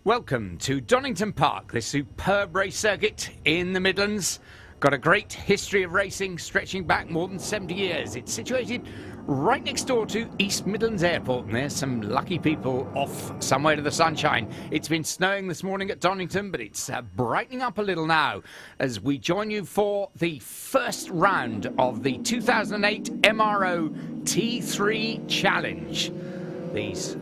Welcome to Donington Park, this superb race circuit in the Midlands. Got a great history of racing stretching back more than 70 years. It's situated right next door to East Midlands Airport, and there's some lucky people off somewhere to the sunshine. It's been snowing this morning at Donington, but it's brightening up a little now as we join you for the first round of the 2008 MRO T3 Challenge. These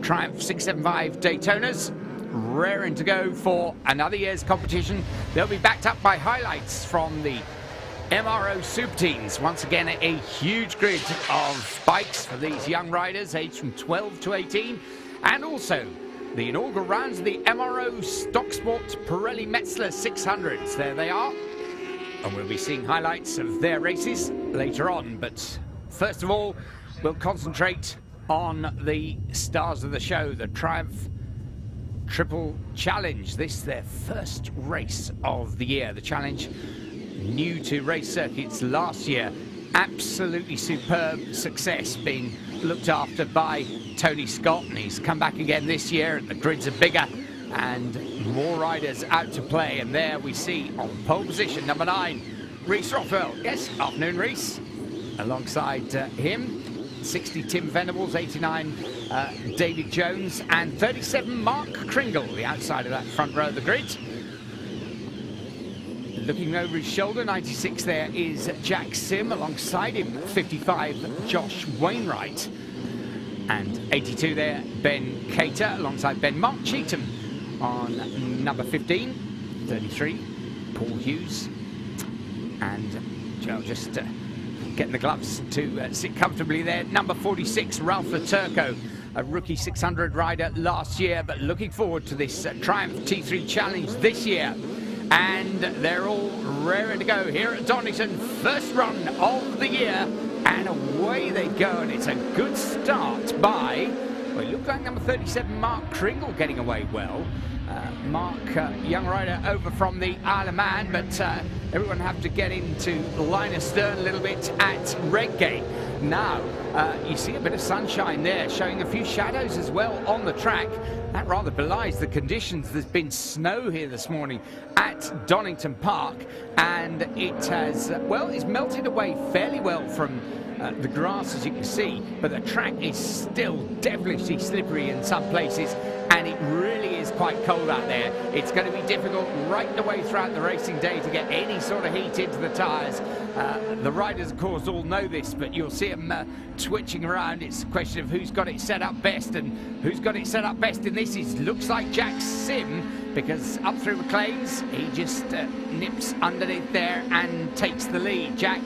Triumph 675 Daytonas raring to go for another year's competition. They'll be backed up by highlights from the MRO Super Teams. Once again, a huge grid of bikes for these young riders aged from 12 to 18, and also the inaugural rounds of the MRO Stock Sport Pirelli Metzler 600s. There they are, and we'll be seeing highlights of their races later on. But first of all, we'll concentrate on the stars of the show, the Triumph Triple Challenge. This their first race of the year. The Challenge, new to race circuits last year. Absolutely superb success, being looked after by Tony Scott, and he's come back again this year, and the grids are bigger and more riders out to play. And there we see on pole position number 9, Reese Rothwell. Yes, afternoon Reese. Alongside him, 60 Tim Venables, 89 David Jones, and 37 Mark Kringle, the outside of that front row of the grid. Looking over his shoulder, 96 there is Jack Sim, alongside him 55 Josh Wainwright, and 82 there Ben Cater, alongside Ben. Mark Cheetham on number 15, 33 Paul Hughes, and Joe just getting the gloves to sit comfortably there. Number 46, Ralph Laturco, a rookie 600 rider last year, but looking forward to this Triumph T3 Challenge this year. And they're all raring to go here at Donington. First run of the year, and away they go. And it's a good start by, well, it looked like number 37, Mark Kringle, getting away well. Mark, young rider over from the Isle of Man, but everyone have to get into line astern a little bit at Redgate. Now, you see a bit of sunshine there, showing a few shadows as well on the track. That rather belies the conditions. There's been snow here this morning at Donington Park, and it has, well, it's melted away fairly well from the grass, as you can see, but the track is still devilishly slippery in some places, and it really is quite cold out there. It's going to be difficult right the way throughout the racing day to get any sort of heat into the tyres. The riders, of course, all know this, but you'll see them twitching around. It's a question of who's got it set up best, and who's got it set up best in this looks like Jack Sim, because up through McLean's, he just nips underneath there and takes the lead. Jack,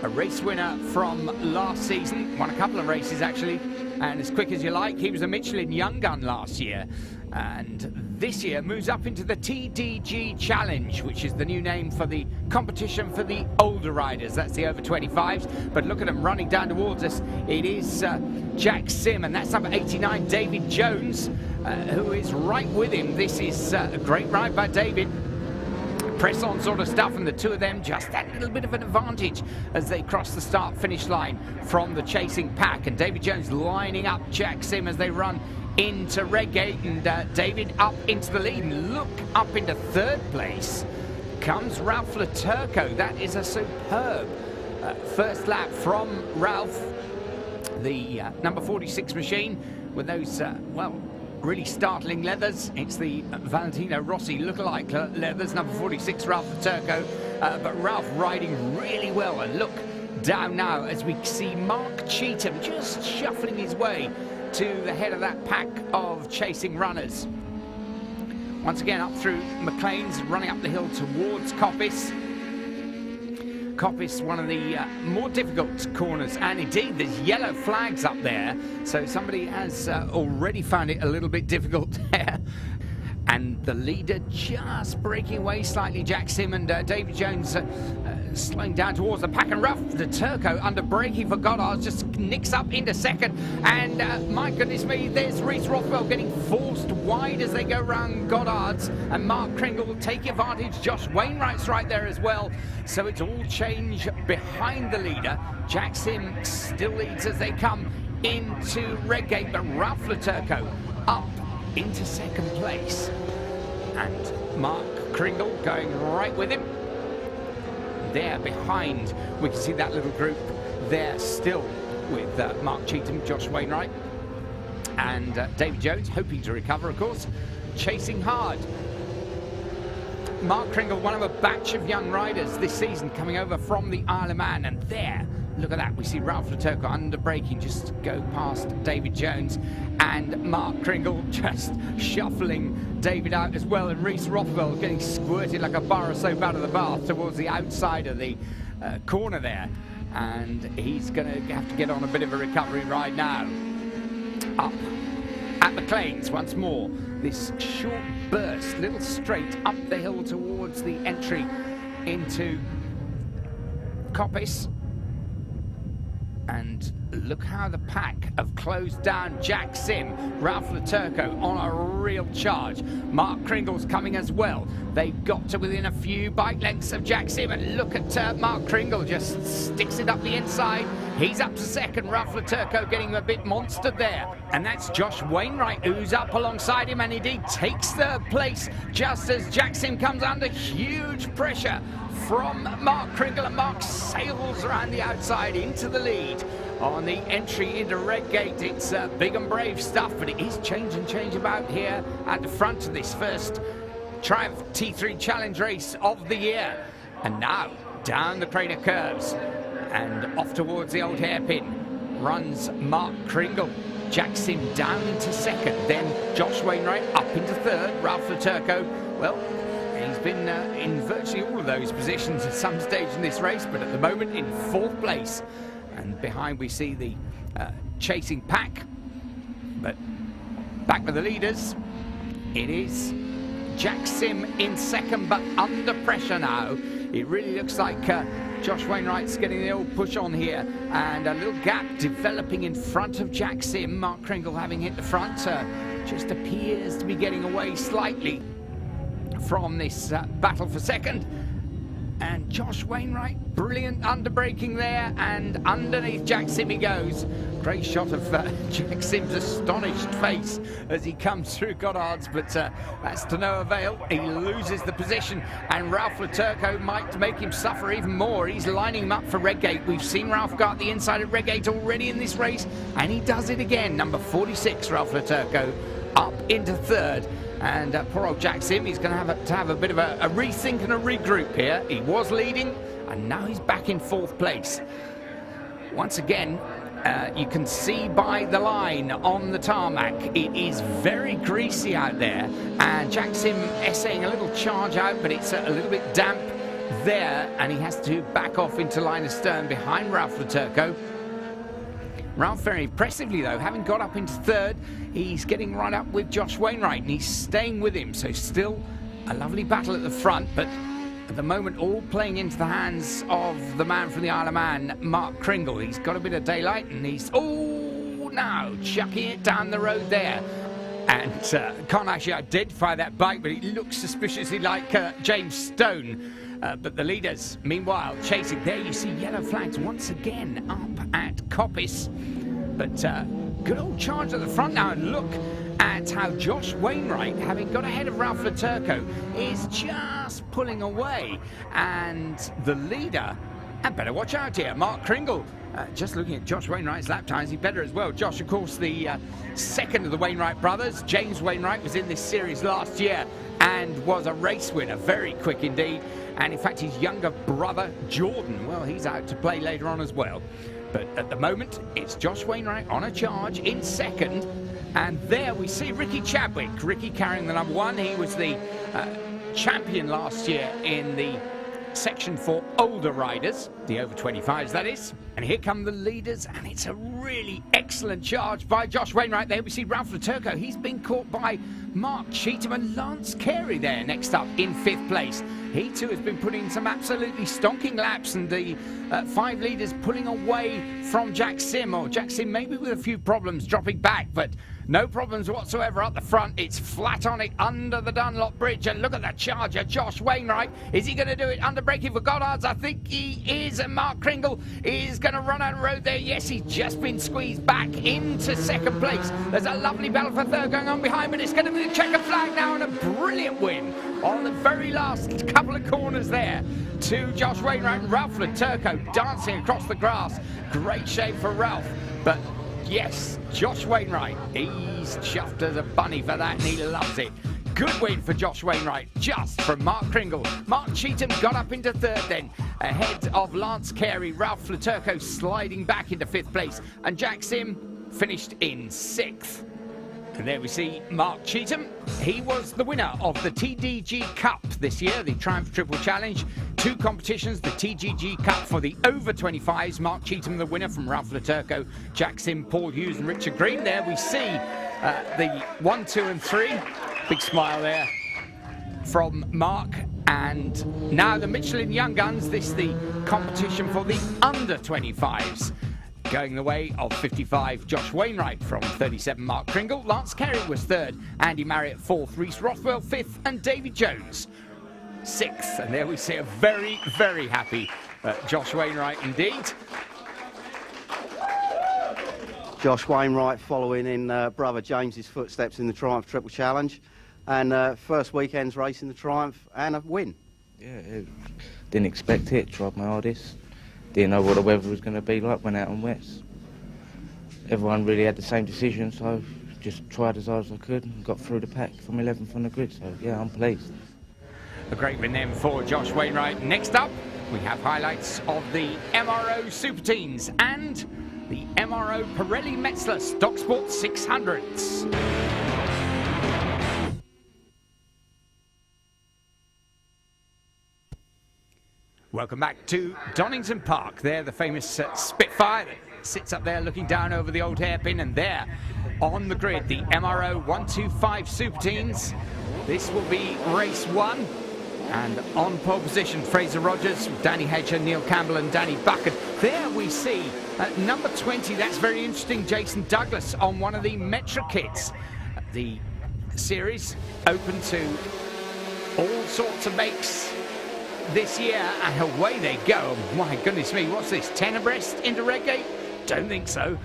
a race winner from last season, won a couple of races actually, and as quick as you like, he was a Michelin Young Gun last year, and this year moves up into the TDG Challenge, which is the new name for the competition for the older riders. That's the over 25s, but look at them running down towards us. It is Jack Sim, and that's number 89 David Jones, who is right with him. This is a great ride by David. Press on sort of stuff, and the two of them just that little bit of an advantage as they cross the start finish line from the chasing pack. And David Jones lining up Jack Sim as they run into Redgate, and David up into the lead. And look, up into third place comes Ralph Laturco. That is a superb first lap from Ralph, the number 46 machine, with those well, really startling leathers. It's the Valentino Rossi lookalike leathers, number 46, Ralph Laturco. But Ralph riding really well. And look down now as we see Mark Cheetham just shuffling his way to the head of that pack of chasing runners. Once again up through McLean's, running up the hill towards Coppice. Coppice, one of the more difficult corners, and indeed there's yellow flags up there, so somebody has already found it a little bit difficult there. And the leader just breaking away slightly, Jack Sim, and David Jones slowing down towards the pack, and Ralph Laturco under braking for Goddard just nicks up into second, and my goodness me, there's Reese Rothwell getting forced wide as they go round Goddard's, and Mark Kringle will take advantage. Josh Wainwright's right there as well, so it's all change behind the leader. Jack Sim still leads as they come into Redgate, but Ralph Laturco up into second place. And Mark Kringle going right with him. There behind, we can see that little group there still with Mark Cheetham, Josh Wainwright, and David Jones, hoping to recover, of course, chasing hard. Mark Kringle, one of a batch of young riders this season coming over from the Isle of Man, and there, look at that, we see Ralph Laturco under braking, just go past David Jones, and Mark Kringle just shuffling David out as well, and Reese Rothwell getting squirted like a bar of soap out of the bath towards the outside of the corner there, and he's going to have to get on a bit of a recovery ride now. Up at McLean's once more, this short burst, little straight up the hill towards the entry into Coppice. And look how the pack have closed down Jack Sim, Ralph Laturco on a real charge. Mark Kringle's coming as well. They've got to within a few bike lengths of Jack Sim, and look at Mark Kringle, just sticks it up the inside. He's up to second, Ralph Laturco getting a bit monstered there. And that's Josh Wainwright who's up alongside him, and indeed takes third place just as Jack Sim comes under huge pressure from Mark Kringle, and Mark sails around the outside into the lead on the entry into Redgate. It's big and brave stuff, but it is change about here at the front of this first Triumph T3 Challenge race of the year. And now down the Crater curves and off towards the old hairpin runs Mark Kringle. Jack Sim down into second, then Josh Wainwright up into third. Ralph Laturco, well, he's been in virtually all of those positions at some stage in this race, but at the moment in fourth place. And behind we see the chasing pack, but back with the leaders, it is Jack Sim in second, but under pressure now. It really looks like Josh Wainwright's getting the old push on here, and a little gap developing in front of Jack Sim. Mark Kringle having hit the front, just appears to be getting away slightly from this battle for second. And Josh Wainwright, brilliant underbraking there, and underneath Jack Sim he goes. Great shot of Jack Sim's astonished face as he comes through Goddard's, but that's to no avail. He loses the position, and Ralph Laturco might make him suffer even more. He's lining him up for Redgate. We've seen Ralph go up the inside of Redgate already in this race, and he does it again. Number 46, Ralph Laturco, up into third. And poor old Jack Sim, he's going to have a bit of a rethink and a regroup here. He was leading, and now he's back in fourth place. Once again, you can see by the line on the tarmac, it is very greasy out there, and Jack Sim essaying a little charge out, but it's a little bit damp there, and he has to back off into line of stern behind Ralph Laturco. Ralph very impressively though, having got up into third, he's getting right up with Josh Wainwright, and he's staying with him, so still a lovely battle at the front, but at the moment all playing into the hands of the man from the Isle of Man, Mark Kringle. He's got a bit of daylight, and he's now chucking it down the road there, and can't actually identify that bike, but it looks suspiciously like James Stone. But the leaders, meanwhile, chasing. There you see yellow flags once again up at Coppice. But good old charge at the front now, and look at how Josh Wainwright, having got ahead of Ralph Laturco, is just pulling away. And the leader, and better watch out here, Mark Kringle. Just looking at Josh Wainwright's lap times, he better as well. Josh, of course, the second of the Wainwright brothers. James Wainwright was in this series last year and was a race winner, very quick indeed. And in fact, his younger brother, Jordan, well, he's out to play later on as well. But at the moment, it's Josh Wainwright on a charge in second. And there we see Ricky Chadwick. Ricky carrying the number one. He was the champion last year in the section for older riders, the over 25s that is. And here come the leaders, and it's a really excellent charge by Josh Wainwright. There we see Ralph Laturco. He's been caught by Mark Cheetham, and Lance Carey there next up in fifth place. He too has been putting some absolutely stonking laps, and the five leaders pulling away from Jack Sim, or Jack Sim maybe with a few problems dropping back, but no problems whatsoever up the front. It's flat on it under the Dunlop Bridge, and look at that charger, Josh Wainwright. Is he going to do it under braking? looking for Goddard's. I think he is, and Mark Kringle is going to run out of road there. Yes, he's just been squeezed back into second place. There's a lovely battle for third going on behind, but it's going to be the checkered flag now, and a brilliant win on the very last couple of corners there to Josh Wainwright and Ralph Laturco dancing across the grass. Great shape for Ralph, but yes, Josh Wainwright, he's chuffed as a bunny for that, and he loves it. Good win for Josh Wainwright, just from Mark Kringle. Mark Cheetham got up into third then, ahead of Lance Carey. Ralph Laturco sliding back into fifth place, and Jack Sim finished in sixth. And there we see Mark Cheetham. He was the winner of the TDG Cup this year, the Triumph Triple Challenge. Two competitions, the TGG Cup for the over 25s. Mark Cheetham, the winner from Ralph Laturco, Jack Sim, Paul Hughes and Richard Green. There we see the 1, 2 and 3. Big smile there from Mark. And now the Michelin Young Guns, this is the competition for the under 25s. Going the way of 55, Josh Wainwright from 37, Mark Kringle. Lance Carey was third, Andy Marriott fourth, Reese Rothwell fifth, and David Jones sixth. And there we see a very, very happy Josh Wainwright indeed. Josh Wainwright following in brother James's footsteps in the Triumph Triple Challenge, and first weekend's race in the Triumph and a win. Yeah, didn't expect it, tried my hardest. Didn't know what the weather was going to be like, went out on wets. Everyone really had the same decision, so just tried as hard as I could and got through the pack from 11th on the grid, so yeah, I'm pleased. A great win then for Josh Wainwright. Next up, we have highlights of the MRO Super Teens and the MRO Pirelli Metzler Stock Sport 600s. Welcome back to Donington Park. There, the famous Spitfire that sits up there looking down over the old hairpin, and there on the grid, the MRO 125 Super Teens. This will be race one, and on pole position, Fraser Rogers, Danny Hedger, Neil Campbell and Danny Bucket. There we see number 20, that's very interesting, Jason Douglas on one of the Metra kits. The series open to all sorts of makes this year, and away they go. My goodness me, what's this, 10 abreast into Redgate? Don't think so.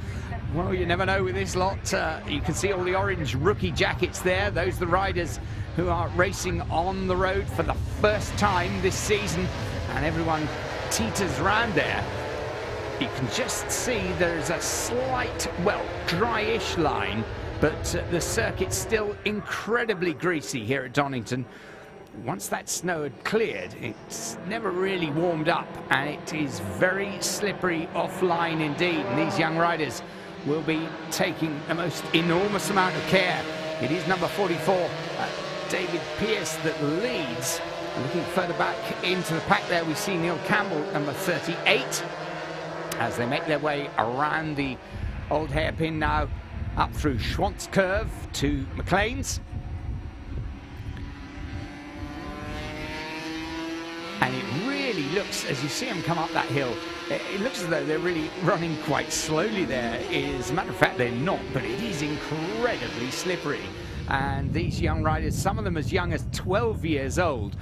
Well, you never know with this lot. You can see all the orange rookie jackets there. Those are the riders who are racing on the road for the first time this season, and everyone teeters around there. You can just see there's a slight, well, dryish line, but the circuit's still incredibly greasy here at Donington. Once that snow had cleared, it's never really warmed up, and it is very slippery offline indeed. And these young riders will be taking a most enormous amount of care. It is number 44, David Pearce, that leads. And looking further back into the pack there, we see Neil Campbell, number 38, as they make their way around the old hairpin now, up through Schwantz Curve to McLean's. And it really looks, as you see them come up that hill, it looks as though they're really running quite slowly there. As a matter of fact, they're not, but it is incredibly slippery. And these young riders, some of them as young as 12 years old,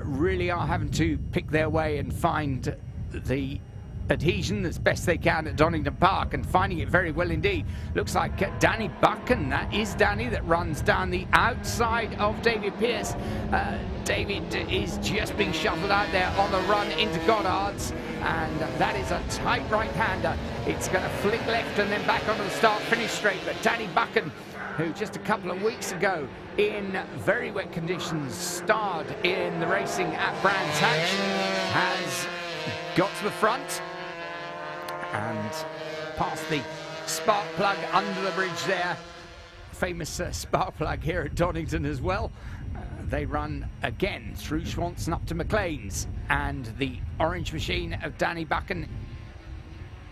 really are having to pick their way and find the adhesion as best they can at Donington Park, and finding it very well indeed. Looks like Danny Buchan, that is Danny, that runs down the outside of David Pearce. David is just being shuffled out there on the run into Goddard's, and that is a tight right-hander. It's going to flick left and then back onto the start-finish straight, but Danny Buchan, who just a couple of weeks ago in very wet conditions starred in the racing at Brands Hatch, has got to the front and past the spark plug under the bridge there. Famous spark plug here at Donington as well. They run again through Schwantz and up to McLean's, and the orange machine of Danny Buchan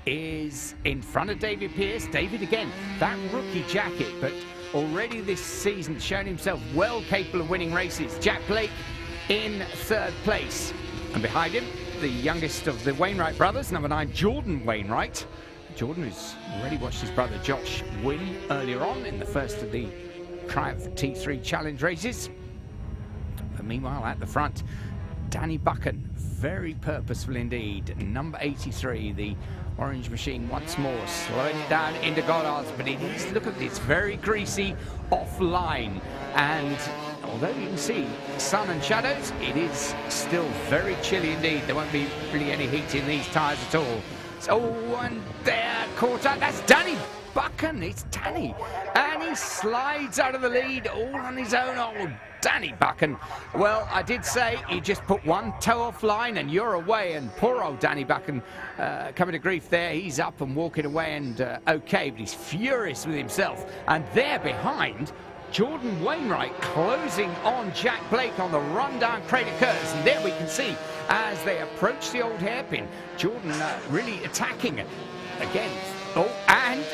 is in front of David Pearce. David again, that rookie jacket, but already this season shown himself well capable of winning races. Jack Blake in third place, and behind him the youngest of the Wainwright brothers, number 9, Jordan Wainwright. Jordan, who's already watched his brother Josh win earlier on in the first of the Triumph T3 Challenge races. But meanwhile, at the front, Danny Buchan, very purposeful indeed. Number 83, the orange machine once more, slowing it down into Goddard's, but it is, look at this, very greasy offline. And although you can see sun and shadows, it is still very chilly indeed. There won't be really any heat in these tyres at all. So, and there, caught up, that's Danny Buchan, it's Danny. And he slides out of the lead all on his own. Oh, Danny Buchan. Well, I did say he just put one toe offline and you're away, and poor old Danny Buchan coming to grief there. He's up and walking away and okay, but he's furious with himself. And there behind, Jordan Wainwright closing on Jack Blake on the run down Crater Curves. And there we can see, as they approach the old hairpin, Jordan really attacking it again. And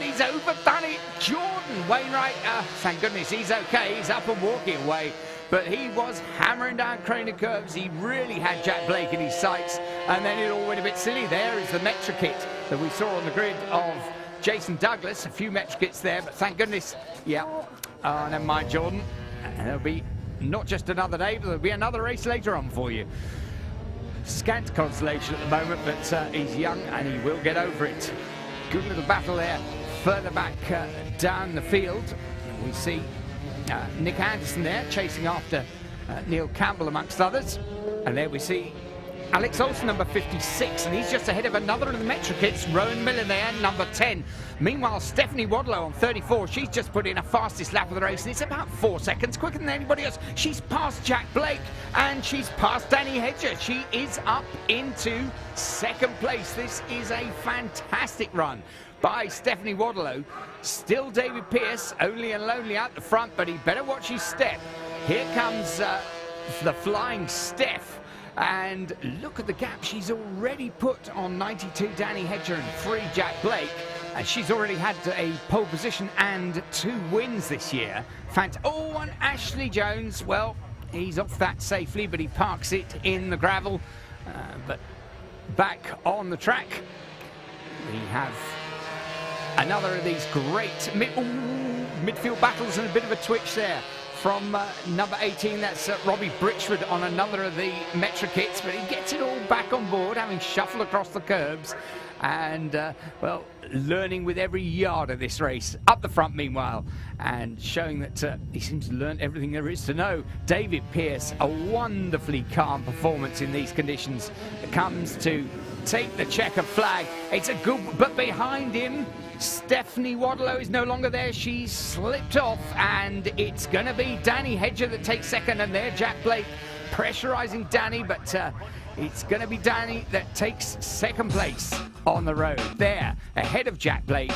he's overdone it. Jordan Wainwright, thank goodness he's okay. He's up and walking away. But he was hammering down Crater Curves. He really had Jack Blake in his sights. And then it all went a bit silly. There is the Metra kit that we saw on the grid of Jason Douglas. A few Metra kits there, but thank goodness. Yeah. Oh, never mind, Jordan. And there'll be not just another day, but there'll be another race later on for you. Scant consolation at the moment, but he's young and he will get over it. Good little battle there. Further back down the field, we see Nick Anderson there chasing after Neil Campbell amongst others. And there we see Alex Olsen, number 56, and he's just ahead of another of the Metra kits, Rowan Miller there, number 10. Meanwhile, Stephanie Wadlow on 34, she's just put in a fastest lap of the race, and it's about 4 seconds quicker than anybody else. She's past Jack Blake, and she's past Danny Hedger. She is up into second place. This is a fantastic run by Stephanie Wadlow. Still David Pearce, only and lonely out the front, but he better watch his step. Here comes the flying Steph. And look at the gap she's already put on 92 Danny Hedger and 3 Jack Blake. And she's already had a pole position and 2 wins this year. And Ashley Jones, well, he's off that safely, but he parks it in the gravel. But back on the track, we have another of these great midfield battles, and a bit of a twitch there from number 18, that's Robbie Britchford on another of the Metra kits, but he gets it all back on board, having shuffled across the curbs and, well, learning with every yard of this race. Up the front, meanwhile, and showing that he seems to learn everything there is to know. David Pearce, a wonderfully calm performance in these conditions, comes to take the checkered flag. It's a good, but behind him, Stephanie Wadlow is no longer there. She's slipped off, and it's going to be Danny Hedger that takes second, and there Jack Blake pressurising Danny, but it's going to be Danny that takes second place on the road. There, ahead of Jack Blake,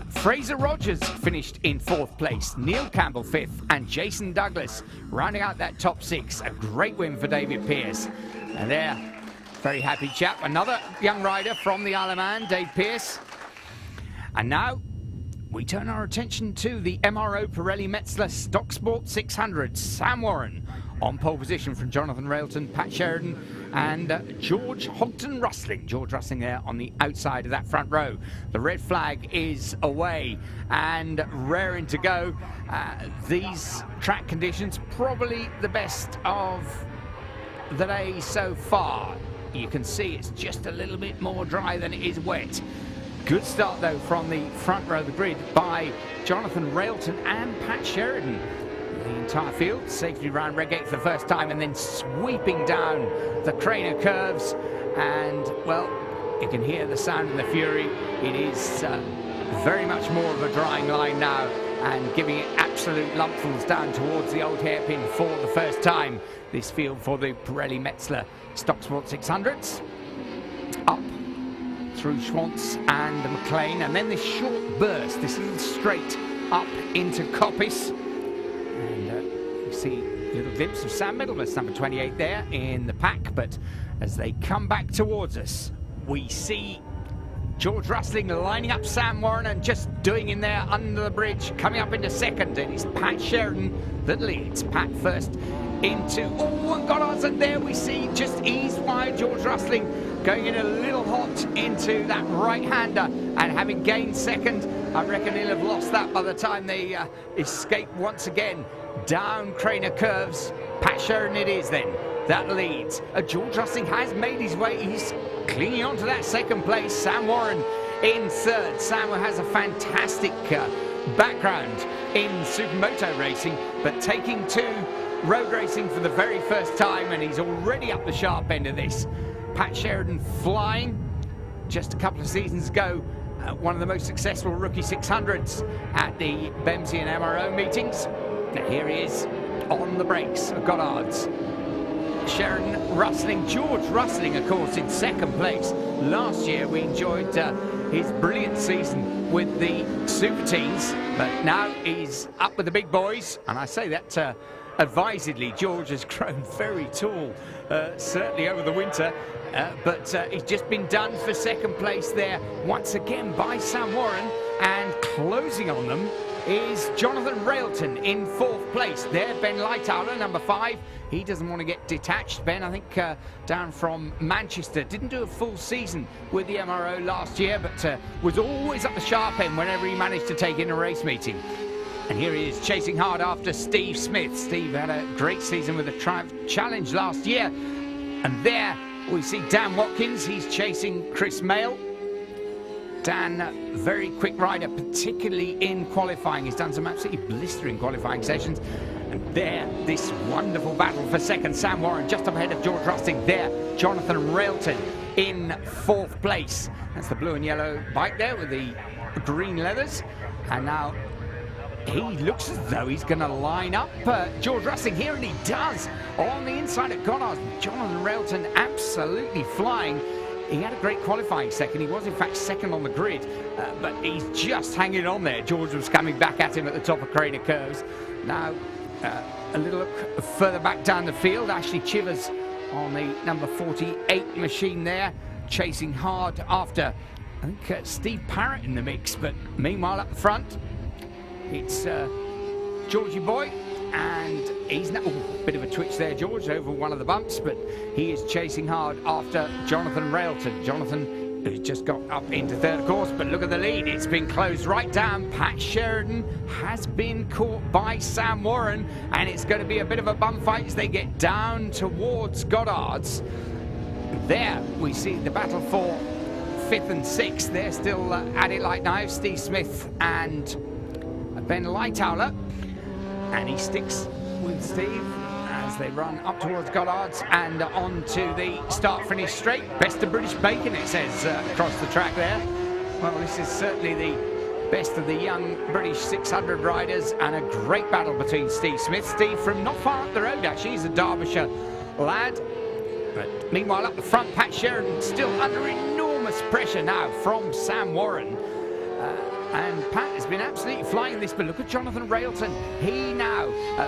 Fraser Rogers finished in 4th place, Neil Campbell 5th, and Jason Douglas rounding out that top 6. A great win for David Pearce. And there, very happy chap, another young rider from the Isle of Man, Dave Pearce. And now we turn our attention to the MRO Pirelli Metzler Stock Sport 600. Sam Warren on pole position from Jonathan Railton, Pat Sheridan and George Hogton-Rustling. George Rustling there on the outside of that front row. The red flag is away and raring to go. These track conditions probably the best of the day so far. You can see it's just a little bit more dry than it is wet. Good start, though, from the front row of the grid by Jonathan Railton and Pat Sheridan. The entire field safely round Redgate for the first time and then sweeping down the Crater Curves. And, well, you can hear the sound and the fury. It is very much more of a drying line now and giving it absolute lumpfuls down towards the old hairpin for the first time. This field for the Pirelli Metzler Stock Sport 600s. Up through Schwantz and McLean, and then this short burst, this little straight up into Coppice. And you see a little glimpse of Sam Middlemas, number 28 there in the pack, but as they come back towards us, we see George Rustling lining up Sam Warren and just doing in there under the bridge, coming up into second, and it's Pat Sheridan that leads. Pat first into, and Goddard's, and there we see just ease wide George Rustling going in a little hot into that right-hander, and having gained second, I reckon he'll have lost that by the time they escape once again down Crater Curves. Pat Sheridan it is then, that leads. George Rusting has made his way. He's clinging on to that second place. Sam Warren in third. Sam has a fantastic background in supermoto racing, but taking to road racing for the very first time, and he's already up the sharp end of this. Pat Sheridan flying just a couple of seasons ago, one of the most successful rookie 600s at the BEMSI and MRO meetings. Now here he is on the brakes of Goddard's. Sheridan rustling, George rustling, of course, in second place. Last year we enjoyed his brilliant season with the Super Teens, but now he's up with the big boys, and I say that advisedly. George has grown very tall, certainly over the winter, but he's just been done for second place there once again by Sam Warren, and closing on them is Jonathan Railton in fourth place. There, Ben Lightower, number 5. He doesn't want to get detached. Ben, I think, down from Manchester, didn't do a full season with the MRO last year, but was always at the sharp end whenever he managed to take in a race meeting. And here he is chasing hard after Steve Smith. Steve had a great season with the Triumph Challenge last year. And there we see Dan Watkins. He's chasing Chris Mail. Dan, very quick rider, particularly in qualifying. He's done some absolutely blistering qualifying sessions. And there, this wonderful battle for second. Sam Warren just up ahead of George Rusting. There, Jonathan Railton in fourth place. That's the blue and yellow bike there with the green leathers. And now he looks as though he's going to line up George Rusting here, and he does. On the inside of Goddard, Jonathan Railton absolutely flying. He had a great qualifying second. He was, in fact, second on the grid, but he's just hanging on there. George was coming back at him at the top of Craner Curves. Now, a little look further back down the field. Ashley Chivers on the number 48 machine there, chasing hard after, I think, Steve Parrott in the mix. But meanwhile, up the front, it's Georgie Boy, and he's now, a bit of a twitch there, George, over one of the bumps, but he is chasing hard after Jonathan Railton. Jonathan, who's just got up into third, of course, but look at the lead. It's been closed right down. Pat Sheridan has been caught by Sam Warren, and it's going to be a bit of a bum fight as they get down towards Goddard's. There we see the battle for 5th and 6th. They're still at it like knives. Steve Smith and Ben Lightower, and he sticks with Steve as they run up towards Goddard's and onto the start-finish straight. Best of British bacon, it says across the track there. Well, this is certainly the best of the young British 600 riders, and a great battle between Steve Smith. Steve from not far up the road, actually. He's a Derbyshire lad. But meanwhile, up the front, Pat Sheridan still under enormous pressure now from Sam Warren. And Pat has been absolutely flying this, but look at Jonathan Railton. He now,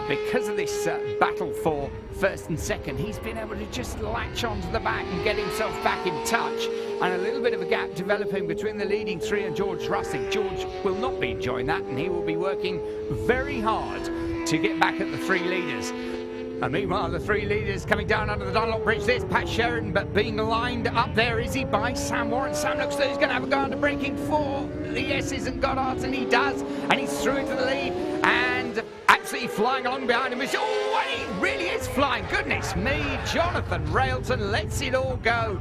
because of this battle for first and second, he's been able to just latch onto the back and get himself back in touch. And a little bit of a gap developing between the leading 3 and George Rusting. George will not be enjoying that, and he will be working very hard to get back at the 3 leaders. And meanwhile, the 3 leaders coming down under the Dunlop Bridge. There's Pat Sheridan, but being lined up there, is he, by Sam Warren. Sam looks like he's going to have a go under braking for the S's and Goddard's, and he does. And he's through into the lead, and absolutely flying along behind him. Oh, and he really is flying. Goodness me, Jonathan Railton lets it all go.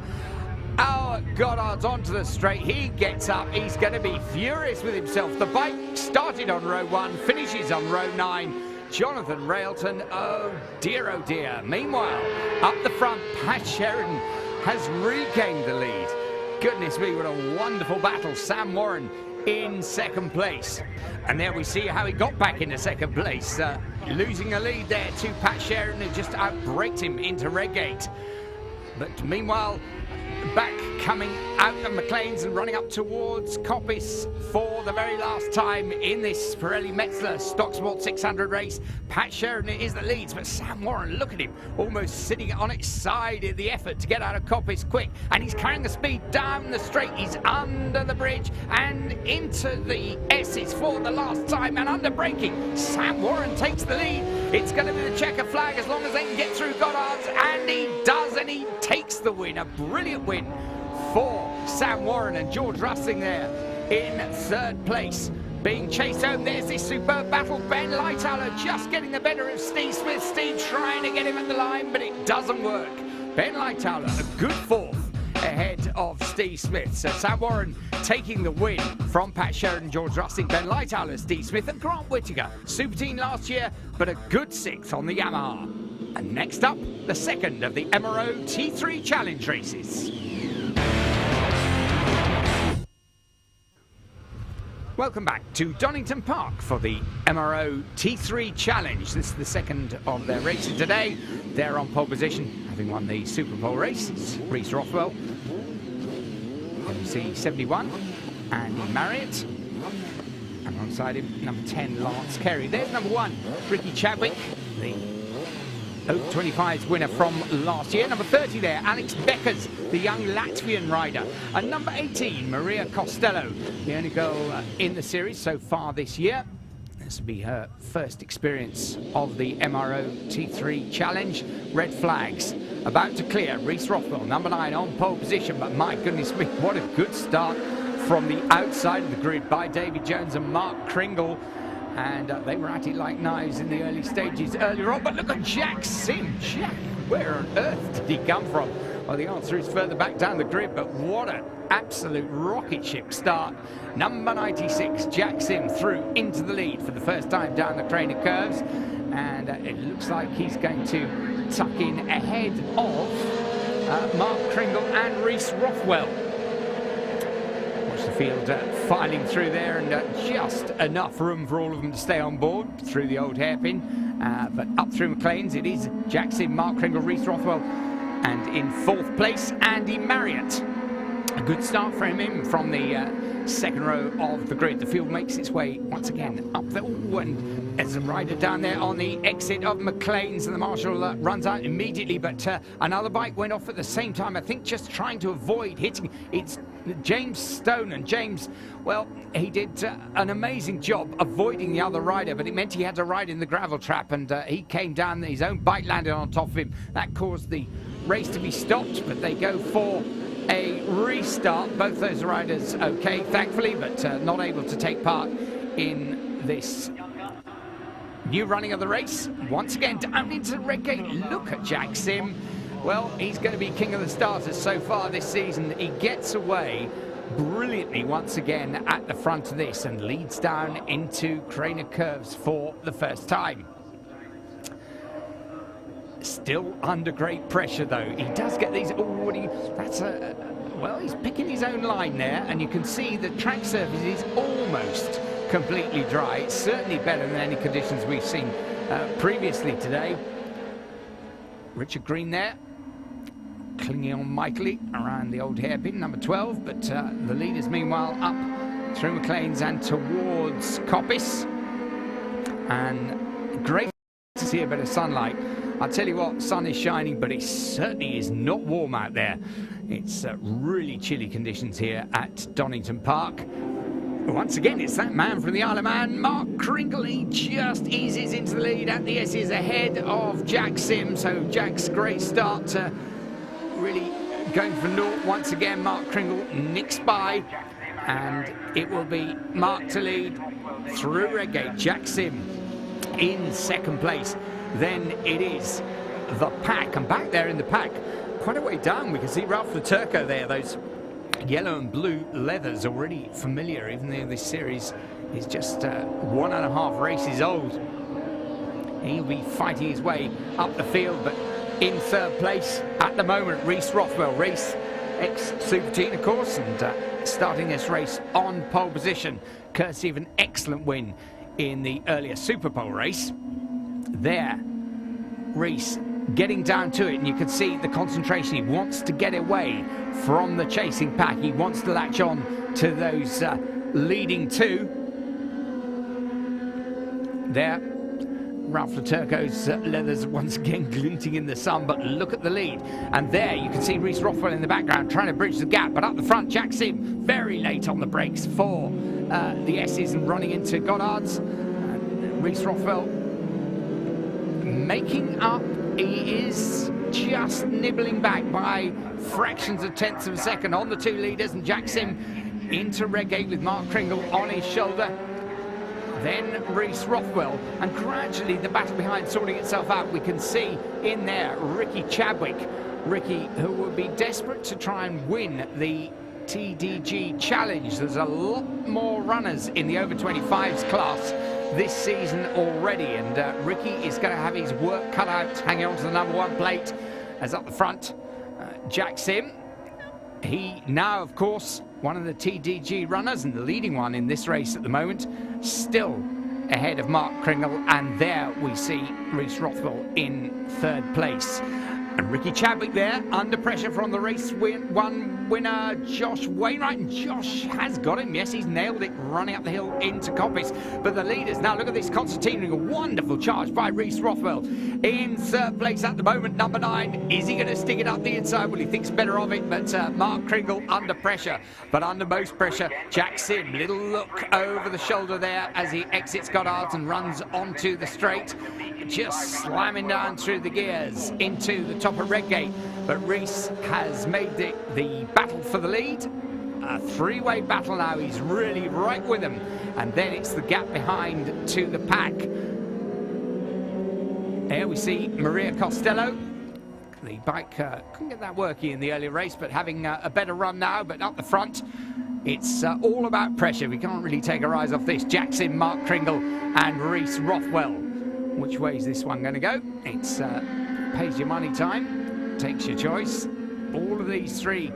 Our Goddard's onto the straight. He gets up. He's going to be furious with himself. The bike started on row 1, finishes on row 9. Jonathan Railton, oh dear. Meanwhile, up the front, Pat Sheridan has regained the lead. Goodness me, what a wonderful battle. Sam Warren in second place. And there we see how he got back into second place, losing a lead there to Pat Sheridan, who just outbraked him into Redgate. But meanwhile, back coming out of McLean's and running up towards Coppice for the very last time in this Pirelli Metzler Stock Sport 600 race. Pat Sheridan is the leads, but Sam Warren, look at him, almost sitting on its side in the effort to get out of Coppice quick, and he's carrying the speed down the straight. He's under the bridge and into the S's for the last time, and under braking. Sam Warren takes the lead. It's going to be the checker flag as long as they can get through Goddard's, and he does, and he takes the win. A brilliant win for Sam Warren, and George Rusting there in third place. being chased home. There's this superb battle. Ben Lightoller just getting the better of Steve Smith. Steve trying to get him at the line, but it doesn't work. Ben Lightoller, a good fourth ahead of Steve Smith. So Sam Warren taking the win from Pat Sheridan, George Rusting, Ben Lightoller, Steve Smith and Grant Whittaker. Super team last year, but a good sixth on the Yamaha. And next up, the second of the MRO T3 Challenge races. Welcome back to Donington Park for the MRO T3 Challenge. This is the second of their races today. They're on pole position, having won the Super Pole race. It's Reese Rothwell, MC 71, Andy Marriott, and alongside him, number 10, Lance Kerry. There's number 1, Ricky Chadwick, the Oak 25's winner from last year. Number 30 there, Alex Beckers, the young Latvian rider. And number 18, Maria Costello, the only girl in the series so far this year. This will be her first experience of the MRO T3 Challenge. Red flags about to clear. Reese Rothwell, number 9, on pole position. But my goodness me, what a good start from the outside of the grid by David Jones and Mark Kringle. And they were at it like knives in the early stages earlier on. But look at Jack Sim. Jack, where on earth did he come from? Well, the answer is further back down the grid, but what an absolute rocket ship start. Number 96, Jack Sim, through into the lead for the first time down the Craner curves. And it looks like he's going to tuck in ahead of Mark Kringle and Reese Rothwell. The field filing through there, and just enough room for all of them to stay on board through the old hairpin. But up through McLean's, it is Jack Sim, Mark Kringle, Reese Rothwell, and in fourth place, Andy Marriott. A good start for him from the second row of the grid. The field makes its way once again up there. Ooh, and there's a rider down there on the exit of McLean's, and the marshal runs out immediately, but another bike went off at the same time, I think just trying to avoid hitting. It's James Stone, and James, well, he did an amazing job avoiding the other rider, but it meant he had to ride in the gravel trap, and he came down, his own bike landed on top of him. That caused the race to be stopped, but they go for a restart. Both those riders okay, thankfully, but not able to take part in this new running of the race. Once again, down into Redgate. Look at Jack Sim. Well, he's going to be king of the starters so far this season. He gets away brilliantly once again at the front of this and leads down into Craner curves for the first time. Still under great pressure though. He does get these. Well, he's picking his own line there, and you can see the track surface is almost completely dry. It's certainly better than any conditions we've seen previously today. Richard Green there, clinging on mightily around the old hairpin, number 12, but the leaders meanwhile up through McLean's and towards Coppice. And great to see a bit of sunlight. I'll tell you what, sun is shining, but it certainly is not warm out there. It's really chilly conditions here at Donington Park. Once again, it's that man from the Isle of Man, Mark Kringle. He just eases into the lead at the S's ahead of Jack Sim. So Jack's great start to really going for naught once again. Mark Kringle nicks by, and it will be Mark to lead through Redgate. Jack Sim in second place. Then it is the pack, and back there in the pack, quite a way down, we can see Ralph the Turco there. Those yellow and blue leathers already familiar, even though this series is just 1.5 races old. He'll be fighting his way up the field, but in third place at the moment, Reese Rothwell, race ex-Super Team, of course, and starting this race on pole position, courtesy of an excellent win in the earlier Super Pole race. There, Reese getting down to it, and you can see the concentration. He wants to get away from the chasing pack. He wants to latch on to those leading two. There, Ralph Laturco's leathers once again glinting in the sun, but look at the lead. And there you can see Reese Rothwell in the background trying to bridge the gap, but up the front, Jack Sim very late on the brakes for the S's and running into Goddard's. Reese Rothwell making up. He is just nibbling back by fractions of tenths of a second on the two leaders, and Jack Sim into Redgate with Mark Kringle on his shoulder. then Reece Rothwell, and gradually the battle behind sorting itself out. We can see in there Ricky Chadwick. Ricky, who will be desperate to try and win the TDG Challenge. There's a lot more runners in the over 25s class this season already, and Ricky is going to have his work cut out hanging on to the #1 plate. As up the front, Jack Sim. He now, of course, one of the TDG runners and the leading one in this race at the moment, still ahead of Mark Kringle, and there we see Reece Rothwell in 3rd place. And Ricky Chadwick there, under pressure from the race one winner, Josh Wainwright. And Josh has got him. Yes, he's nailed it, running up the hill into Coppice. But the leaders, now look at this, Constantine, a wonderful charge by Reece Rothwell. In 3rd place at the moment, number 9. Is he going to stick it up the inside? Well, he thinks better of it, but Mark Kringle under pressure. But under most pressure, Jack Sim, little look over the shoulder there as he exits Goddard's and runs onto the straight. Just slamming down through the gears into the top of Redgate. But Reece has made the battle for the lead. A 3-way battle now. He's really right with them. And then it's the gap behind to the pack. Here we see Maria Costello. The bike couldn't get that working in the earlier race, but having a better run now. But up the front, it's all about pressure. We can't really take our eyes off this. Jackson, Mark Kringle and Reece Rothwell. Which way is this one going to go? It's pays your money time, takes your choice. All of these 3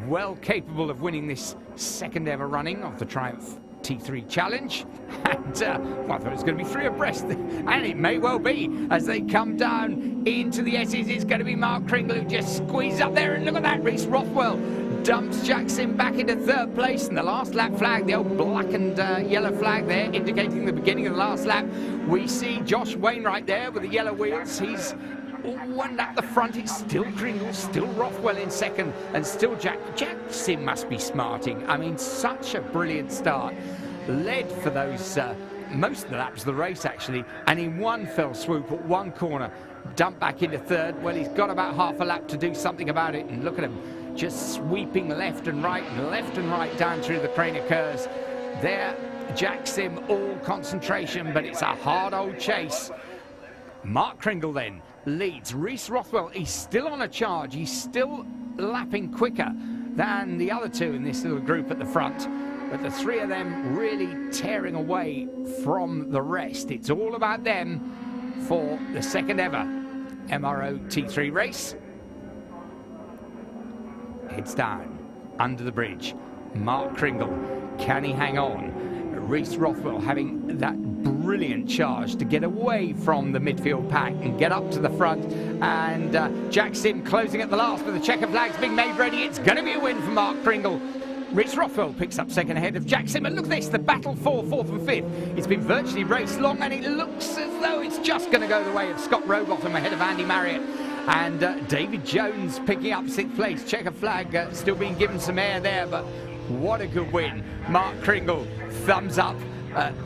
well capable of winning this 2nd ever running of the Triumph T3 Challenge. And well, I thought it was going to be 3 abreast, and it may well be as they come down into the S's. It's going to be Mark Kringle who just squeezes up there, and look at that, Reece Rothwell dumps Jackson back into 3rd place, and the last lap flag, the old black and yellow flag there, indicating the beginning of the last lap. We see Josh Wainwright there with the yellow wheels. He's one at the front. It's still Kringle, still Rothwell in 2nd, and still Jackson must be smarting. I mean, such a brilliant start. Led for those most of the laps of the race, actually, and in one fell swoop at one corner, dumped back into 3rd. Well, he's got about half a lap to do something about it, and look at him, just sweeping left and right down through the Craner Curves. There, Jack Sim, all concentration, but it's a hard old chase. Mark Kringle then leads. Reece Rothwell, he's still on a charge. He's still lapping quicker than the other 2 in this little group at the front. But the 3 of them really tearing away from the rest. It's all about them for the 2nd ever MRO T3 race. Heads down, under the bridge. Mark Kringle, can he hang on? Reece Rothwell having that brilliant charge to get away from the midfield pack and get up to the front. And Jack Sim closing at the last, but the checker flag's being made ready. It's going to be a win for Mark Kringle. Reece Rothwell picks up 2nd ahead of Jack Sim. And look at this, the battle for 4th and 5th. It's been virtually race long, and it looks as though it's just going to go the way of Scott Rowbottom ahead of Andy Marriott. And David Jones picking up 6th place. Checker flag still being given some air there, but what a good win. Mark Kringle, thumbs up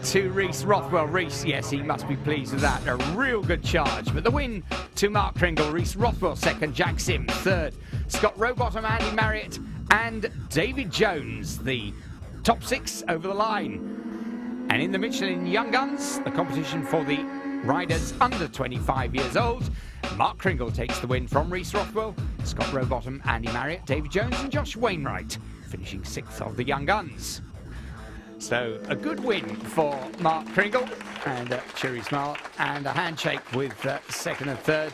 to Reece Rothwell. Reece, yes, he must be pleased with that. A real good charge. But the win to Mark Kringle. Reece Rothwell 2nd, Jack Sim 3rd, Scott Rowbottom, Andy Marriott and David Jones, the top 6 over the line. And in the Michelin Young Guns, the competition for the riders under 25 years old, Mark Kringle takes the win from Reece Rothwell, Scott Rowbottom, Andy Marriott, David Jones and Josh Wainwright, finishing 6th of the Young Guns. So a good win for Mark Kringle, and a cheery smile and a handshake with 2nd and 3rd.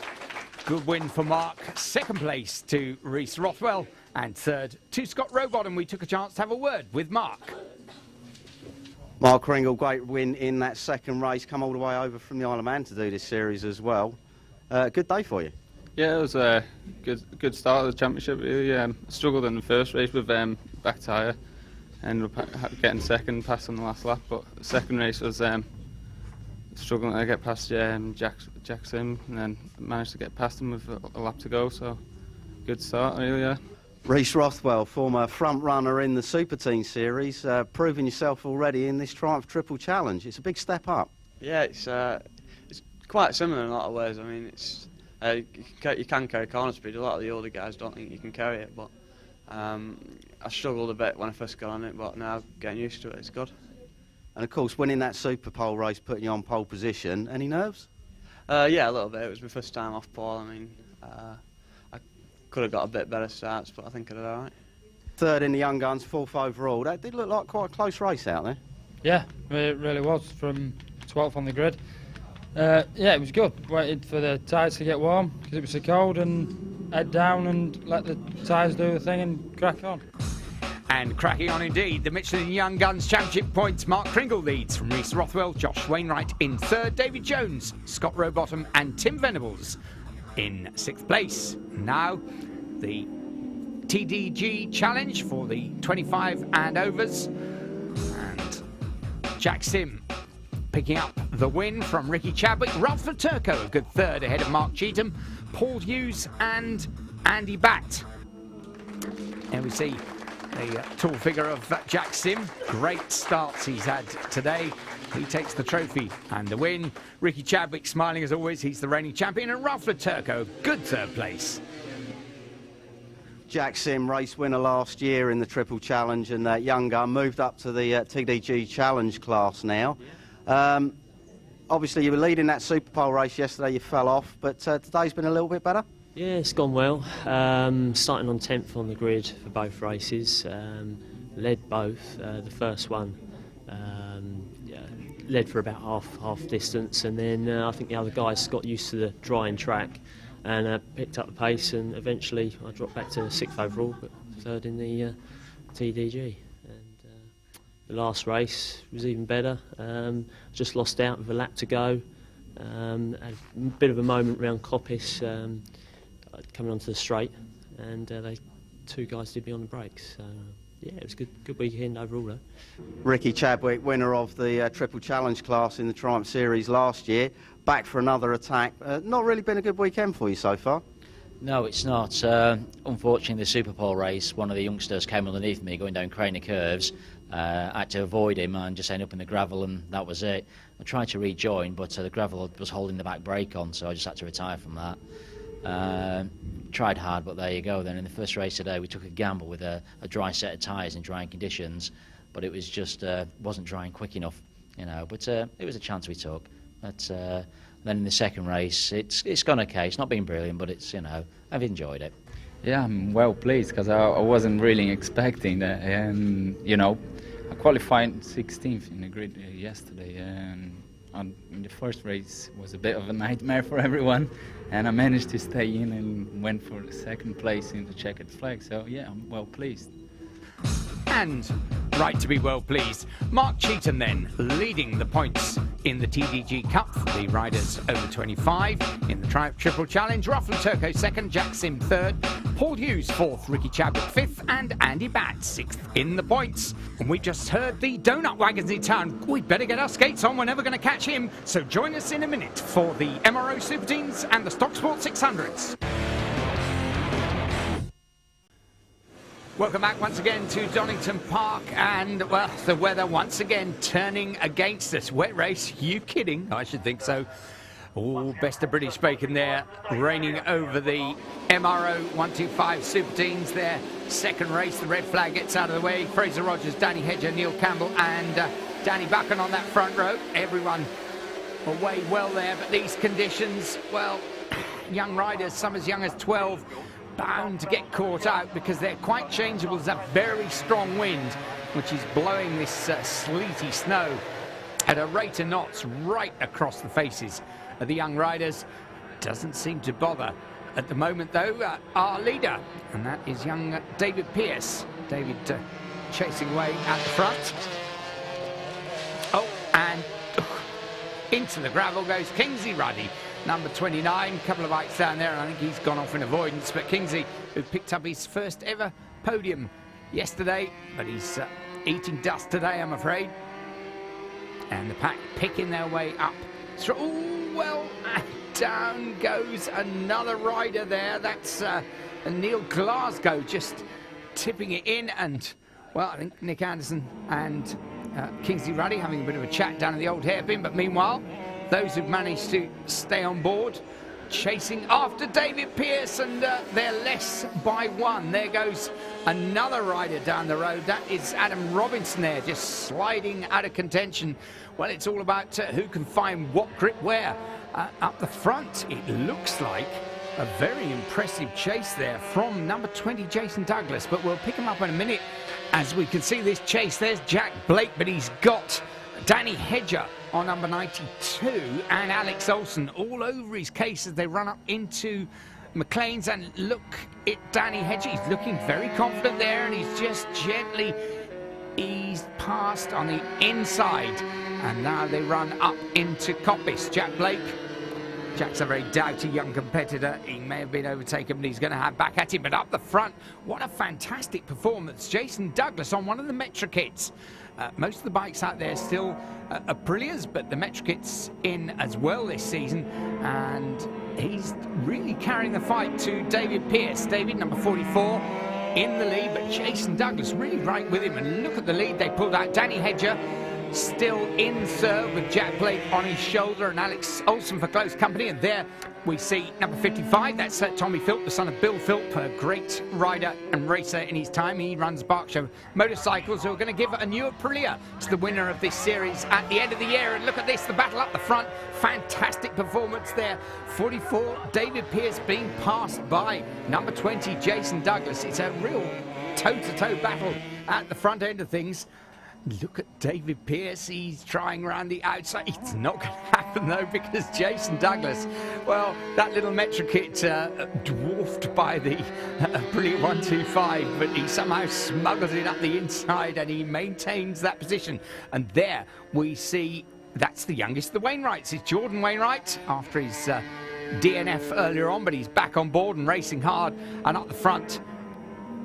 Good win for Mark. 2nd place to Reece Rothwell, and 3rd to Scott Rowbottom. We took a chance to have a word with Mark. Mark Kringle, great win in that 2nd race. Come all the way over from the Isle of Man to do this series as well. Good day for you. Yeah, it was a good start of the championship. Really, struggled in the 1st race with back tyre. Ended up getting 2nd, passing the last lap. But the 2nd race was struggling to get past Jack Sim, and then managed to get past him with a lap to go. So good start, really. Yeah. Reece Rothwell, former front runner in the Super Team Series, proving yourself already in this Triumph Triple Challenge. It's a big step up. Yeah, it's quite similar in a lot of ways. I mean, it's you can carry corner speed. A lot of the older guys don't think you can carry it, but I struggled a bit when I first got on it, but now getting used to it, it's good. And of course, winning that Super Pole race, putting you on pole position. Any nerves? Yeah, a little bit. It was my first time off pole. I mean, I could have got a bit better starts, but I think I did all right. Third in the Young Guns, fourth overall. That did look like quite a close race out there. Yeah, it really was, from 12th on the grid. Yeah, it was good. Waited for the tyres to get warm because it was so cold, and head down and let the tyres do the thing and crack on. And cracking on indeed. The Michelin Young Guns Championship points. Mark Kringle leads from Rhys Rothwell, Josh Wainwright in third, David Jones, Scott Rowbottom and Tim Venables in sixth place. Now the TDG challenge for the 25 and overs. And Jack Sim picking up the win from Ricky Chadwick. Ralph Turco a good third ahead of Mark Cheetham, Paul Hughes and Andy Batt. And we see the tall figure of Jack Sim. Great starts he's had today. He takes the trophy and the win. Ricky Chadwick smiling as always. He's the reigning champion. And Ralph Turco, good third place. Jack Sim, race winner last year in the Triple Challenge, and Young Gun moved up to the TDG Challenge class now. Obviously, you were leading that Super Pole race yesterday. You fell off, but today's been a little bit better. Yeah, it's gone well. Starting on 10th on the grid for both races. Led both. The first one led for about half distance, and then I think the other guys got used to the drying track and picked up the pace, and eventually I dropped back to 6th overall, but third in the TDG. And the last race was even better. Just lost out with a lap to go. Had a bit of a moment around Coppice coming onto the straight, and two guys did me on the brakes. So yeah, it was a good weekend overall though. Ricky Chadwick, winner of the Triple Challenge class in the Triumph Series last year, back for another attack. Not really been a good weekend for you so far. No, it's not. Unfortunately, the Super Pole race, one of the youngsters came underneath me going down Craner curves. I had to avoid him and just end up in the gravel, and that was it. I tried to rejoin, but the gravel was holding the back brake on, so I just had to retire from that. Tried hard, but there you go. Then in the first race today, we took a gamble with a dry set of tyres in drying conditions, but it was just wasn't drying quick enough, you know. But it was a chance we took. But then in the second race, it's gone okay. It's not been brilliant, but it's, you know, I've enjoyed it. Yeah, I'm well pleased because I wasn't really expecting that, and you know, I qualified 16th in the grid yesterday, and in the first race was a bit of a nightmare for everyone, and I managed to stay in and went for the second place in the checkered flag. So yeah, I'm well pleased. And right to be well pleased. Mark Cheetham then leading the points in the TDG Cup for the riders over 25 in the Triumph Triple Challenge. Ralph Turco second, Jack Sim third, Paul Hughes fourth, Ricky Chadwick fifth, and Andy Batt sixth in the points. And we just heard the donut wagons in town. We'd better get our skates on. We're never going to catch him. So join us in a minute for the MRO Super Teams and the Stock Sport 600s. Welcome back once again to Donington Park, and well, the weather once again turning against us. Wet race, you kidding? I should think so. Oh, best of British bacon there, reigning over the MRO 125 Super Teams. Their second race, the red flag gets out of the way. Fraser Rogers, Danny Hedger, Neil Campbell and Danny Buchan on that front row. Everyone away well there, but these conditions, well, young riders, some as young as 12, bound to get caught out because they're quite changeable. There's a very strong wind which is blowing this sleety snow at a rate of knots right across the faces of the young riders. Doesn't seem to bother at the moment though our leader, and that is young David Pearce. David chasing away at the front. Oh, and into the gravel goes Kingsley Ruddy, number 29, couple of heights down there, and I think he's gone off in avoidance. But Kingsley, who picked up his first ever podium yesterday, but he's eating dust today, I'm afraid. And the pack picking their way up through. Oh, well, down goes another rider there. That's Neil Glasgow just tipping it in. And, well, I think Nick Anderson and Kingsley Ruddy having a bit of a chat down in the old hairpin. But meanwhile, those who've managed to stay on board chasing after David Pearce, and they're less by one. There goes another rider down the road. That is Adam Robinson there, just sliding out of contention. Well, it's all about who can find what grip where. Up the front, it looks like a very impressive chase there from number 20, Jason Douglas, but we'll pick him up in a minute as we can see this chase. There's Jack Blake, but he's got Danny Hedger on number 92 and Alex Olsen all over his case as they run up into McLean's. And look at Danny Hedger, he's looking very confident there, and he's just gently eased past on the inside, and now they run up into Coppice. Jack Blake, Jack's a very doughty young competitor. He may have been overtaken, but he's going to have back at him. But up the front, what a fantastic performance. Jason Douglas on one of the Metra kits. Most of the bikes out there still Aprilias, but the Metra kit's in as well this season. And he's really carrying the fight to David Pearce. David, number 44, in the lead, but Jason Douglas really right with him. And look at the lead they pulled out. Danny Hedger still in third with Jack Blake on his shoulder and Alex Olsen for close company. And there we see number 55, that's Tommy Philp, the son of Bill Philp, a great rider and racer in his time. He runs Berkshire Motorcycles, who are going to give a new Aprilia to the winner of this series at the end of the year. And look at this, the battle up the front, fantastic performance there. 44, David Pearce being passed by number 20, Jason Douglas. It's a real toe-to-toe battle at the front end of things. Look at David Pearce, he's trying around the outside. It's not going to happen though, because Jason Douglas, well, that little Metra kit dwarfed by the Aprilia 125, but he somehow smuggles it up the inside and he maintains that position. And there we see, that's the youngest of the Wainwrights. It's Jordan Wainwright after his DNF earlier on, but he's back on board and racing hard. And up the front,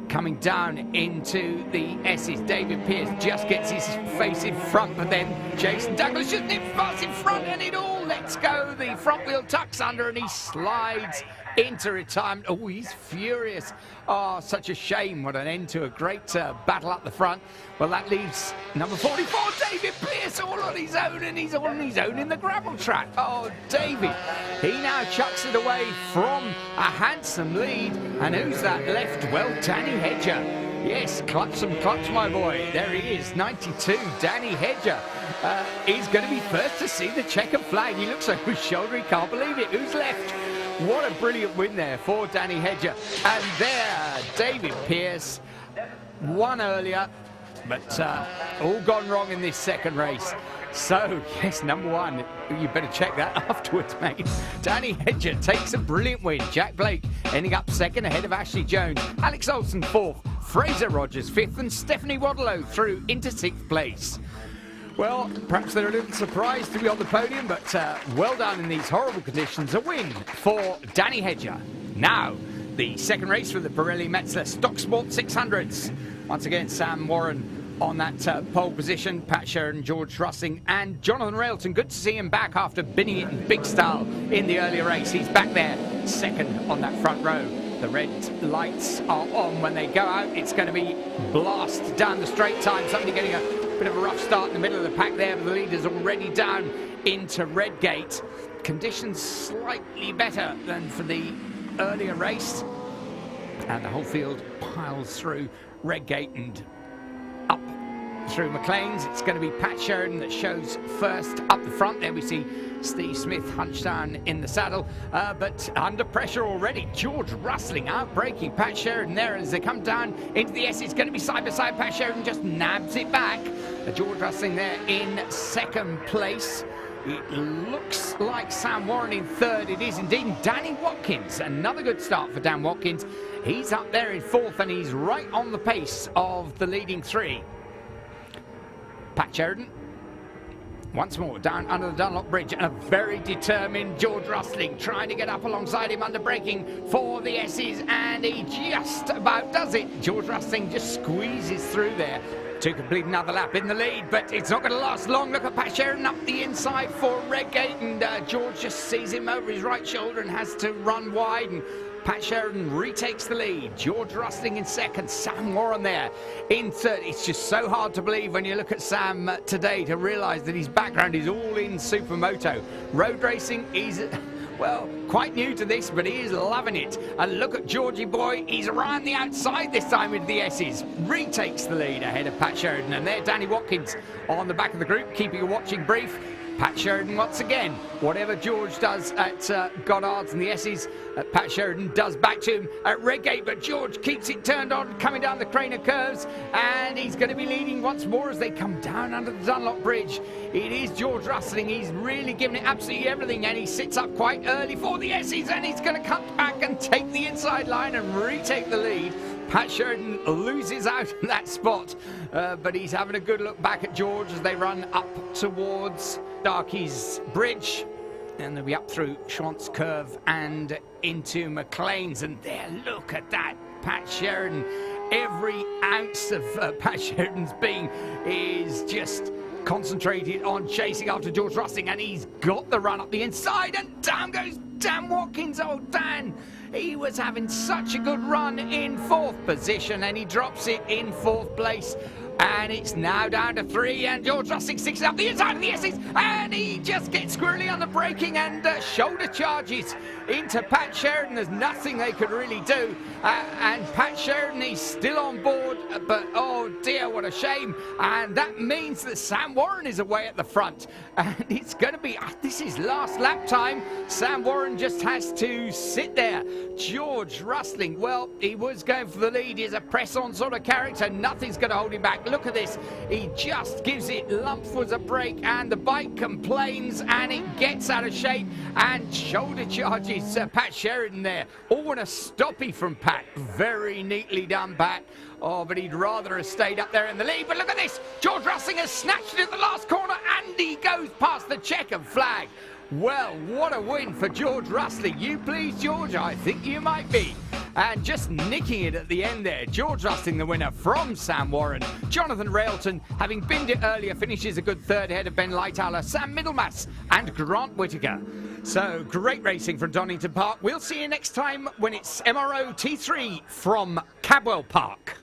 coming down into the S's, David Pearce just gets his face in front, but then Jason Douglas just nips fast in front and it all lets go. The front wheel tucks under and he slides into retirement. Oh, he's furious. Oh, such a shame. What an end to a great battle up the front. Well, that leaves number 44, David Pearce, all on his own, and he's all on his own in the gravel track. Oh, David, he now chucks it away from a handsome lead. And who's that left? Well, Danny Hedger. Yes, clutch some clutch, my boy. There he is, 92, Danny Hedger. He's going to be first to see the checkered flag. He looks over his shoulder, he can't believe it. Who's left? What a brilliant win there for Danny Hedger. And there, David Pearce won earlier, but all gone wrong in this second race. So, yes, number one, you better check that afterwards, mate. Danny Hedger takes a brilliant win. Jack Blake ending up second ahead of Ashley Jones. Alex Olsen fourth, Fraser Rogers fifth, and Stephanie Wadlow through into sixth place. Well, perhaps they're a little surprised to be on the podium, but well done in these horrible conditions. A win for Danny Hedger. Now, the second race for the Pirelli Metzler Stock Sport 600s. Once again, Sam Warren on that pole position, Pat Sheridan, George Russing, and Jonathan Railton. Good to see him back after binning it in big style in the earlier race. He's back there, second on that front row. The red lights are on. When they go out, it's going to be blast down the straight time. Somebody getting a bit of a rough start in the middle of the pack there, but the leader's already down into Redgate. Conditions slightly better than for the earlier race, and the whole field piles through Redgate and up through McLean's. It's going to be Pat Sheridan that shows first up the front. There we see Steve Smith hunched down in the saddle, but under pressure already. George Rustling outbreaking Pat Sheridan there as they come down into the S. It's going to be side by side. Pat Sheridan just nabs it back. George Rustling there in second place. It looks like Sam Warren in third. It is indeed. And Danny Watkins, another good start for Dan Watkins. He's up there in fourth and he's right on the pace of the leading three. Pat Sheridan once more down under the Dunlop Bridge, and a very determined George Rustling trying to get up alongside him under braking for the S's, and he just about does it. George Rustling just squeezes through there to complete another lap in the lead, but it's not going to last long. Look at Pat Sheridan up the inside for Redgate, and George just sees him over his right shoulder and has to run wide, and Pat Sheridan retakes the lead. George Rustling in second, Sam Warren there in third. It's just so hard to believe when you look at Sam today to realise that his background is all in supermoto. Road racing, he's well, quite new to this, but he is loving it. And look at Georgie boy, he's around the outside this time with the S's. Retakes the lead ahead of Pat Sheridan, and there Danny Watkins on the back of the group, keeping a watching brief. Pat Sheridan once again, whatever George does at Goddard's and the S's, Pat Sheridan does back to him at Redgate, but George keeps it turned on, coming down the Craner curves, and he's going to be leading once more as they come down under the Dunlop Bridge. It is George Rustling, he's really giving it absolutely everything, and he sits up quite early for the S's, and he's going to cut back and take the inside line and retake the lead. Pat Sheridan loses out in that spot, but he's having a good look back at George as they run up towards Darkey's Bridge. And they'll be up through Schwantz Curve and into McLean's. And there, look at that, Pat Sheridan. Every ounce of Pat Sheridan's being is just concentrated on chasing after George Rustling, and he's got the run up the inside, and down goes Dan Watkins. Oh, Dan, he was having such a good run in 4th position, and he drops it in 4th place. And it's now down to 3, and George Rustling sticks up the inside of the S's, and he just gets squirrely on the braking and shoulder charges into Pat Sheridan. There's nothing they could really do, and Pat Sheridan is still on board, but oh dear, what a shame. And that means that Sam Warren is away at the front, and it's going to be, this is last lap time. Sam Warren just has to sit there. George Rustling, well, he was going for the lead. He's a press-on sort of character. Nothing's going to hold him back. Look at this. He just gives it lumps for a break, and the bike complains, and it gets out of shape, and shoulder charges Pat Sheridan there. Oh, and a stoppie from Pat. Very neatly done, Pat. Oh, but he'd rather have stayed up there in the lead. But look at this. George Rustling has snatched it at the last corner, and he goes past the checkered flag. Well, what a win for George Rustling. You pleased, George? I think you might be. And just nicking it at the end there. George Rustling, the winner from Sam Warren. Jonathan Railton, having binned it earlier, finishes a good 3rd ahead of Ben Lightoller, Sam Middlemass, and Grant Whittaker. So, great racing from Donington Park. We'll see you next time when it's MRO T3 from Cabwell Park.